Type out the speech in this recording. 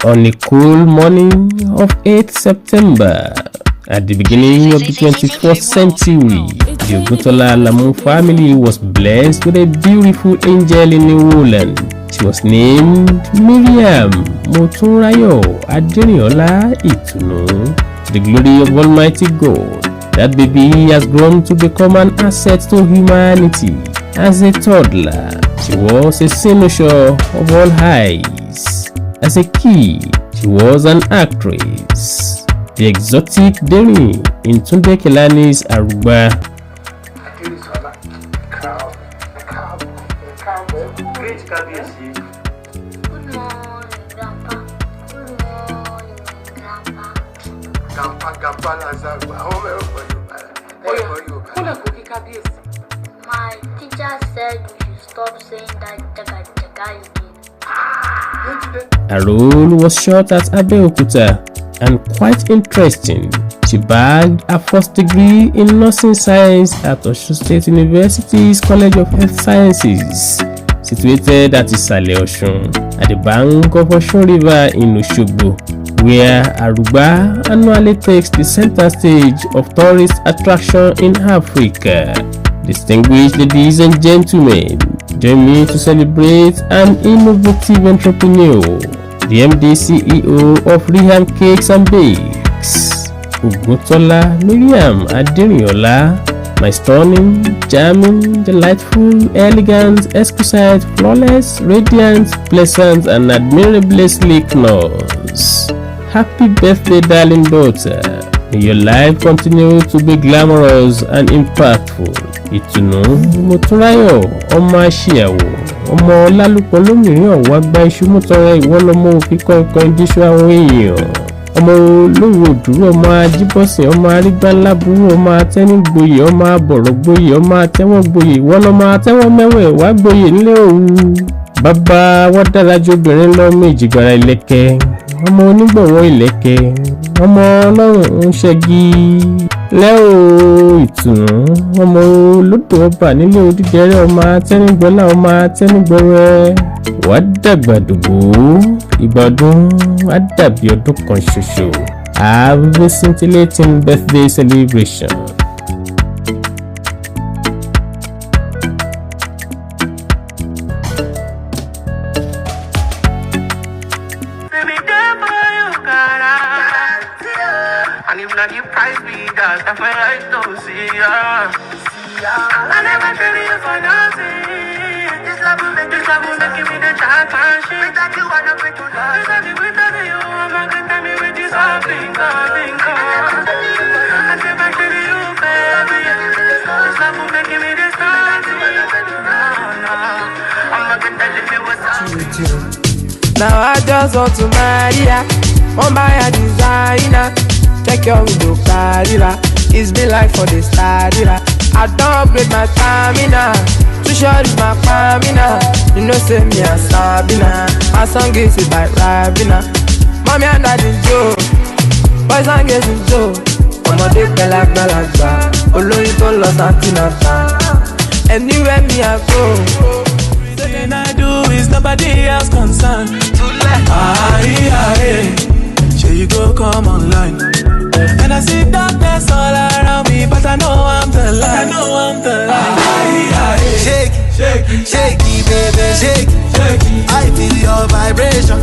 On a cool morning of 8th September, at the beginning of the 21st century, the Oguntola Lamu family was blessed with a beautiful angel in New Holland. She was named Mariam, Motunrayo, Aderinola, Itunu. To the glory of Almighty God, that baby has grown to become an asset to humanity. As a toddler, she was a cynosure of all highs. As a kid, she was an actress. The exotic daring in Tunde Kelani's Aruba. My teacher said we should stop saying that jaga again. Her role was shot at Abeokuta and quite interesting. She bagged her first degree in nursing science at Osun State University's College of Health Sciences, situated at Isale Osun, at the bank of Osun River in Osogbo, where Aruba annually takes the center stage of tourist attraction in Africa. Distinguished ladies and gentlemen, join me to celebrate an innovative entrepreneur, the MD CEO of Reham Cakes and Bakes, Oguntola Mariam Aderinola, my stunning, charming, delightful, elegant, exquisite, flawless, radiant, pleasant, and admirably sleek nose. Happy birthday, darling daughter. May your life continue to be glamorous and impactful. Itunu, Motunrayo, ọmọ aṣíyàwó, ọmọ ọlálùpọ̀ lómìnirin ọ̀wá gba iṣu mọ́tọrẹ ìwọ́lọ́mọ òfin kọ̀ọ̀kan díṣu àwọn èèyàn. Ọmọ olówó òdúró, ọmọ ajíbọ̀sìn, ọmọ arígbálábúrú, ọmọ atẹ́nigboyè, ọmọ abọ̀rọ̀gboyè, ọmọ atẹ́wọ́gboyè, ìwọ́lọ́mọ atẹ́wọ́ mẹ́wẹ̀ wá gboyè nílé òwú. Bàbá wa dára ju obìnrin lọ méjì gbàrà ìlẹ̀kẹ̀, ọmọ onígbọ̀wọ́ ìlẹ̀kẹ̀, ọmọ ọlọ́run ń ṣẹ́gi lẹ́ò Ìtùnú, ọmọ olódò ọba nílé Odídẹrẹ́, ọmọ atẹ́nigbọ́lá, ọmọ atẹ́nigbọ́rẹ́. Wà á dàgbà dògbò, ìgbà ọdún á dàbí ọdún kan ṣoṣo. Have a scintillating birthday celebration. And if not, you price me, that's the way I don't see ya. I never tell you for nothing. This love will make me the championship. Without you, I don't think to love. Without you, I'm not gonna tell me with this something. I never tell you, baby. This love will make me the something. I'm not gonna tell you what's up. Now I just want to marry ya. On buy a designer. Check your window, Carilla. It's been like for the starter. I don't upgrade my stamina. Too short is my stamina. You know, say me a Sabina. My song is it by Ravina. Mommy and daddy Joe. Boys and girls in Joe. Ọmọdé gbalagbalagbà. Olóyin tó lọ Santinata. Anywhere me I go. Everything I do is nobody else concerned. Sure you go come online. And I see darkness all around me, but I know I'm the light. Shake it, baby, shake it. I feel your vibration.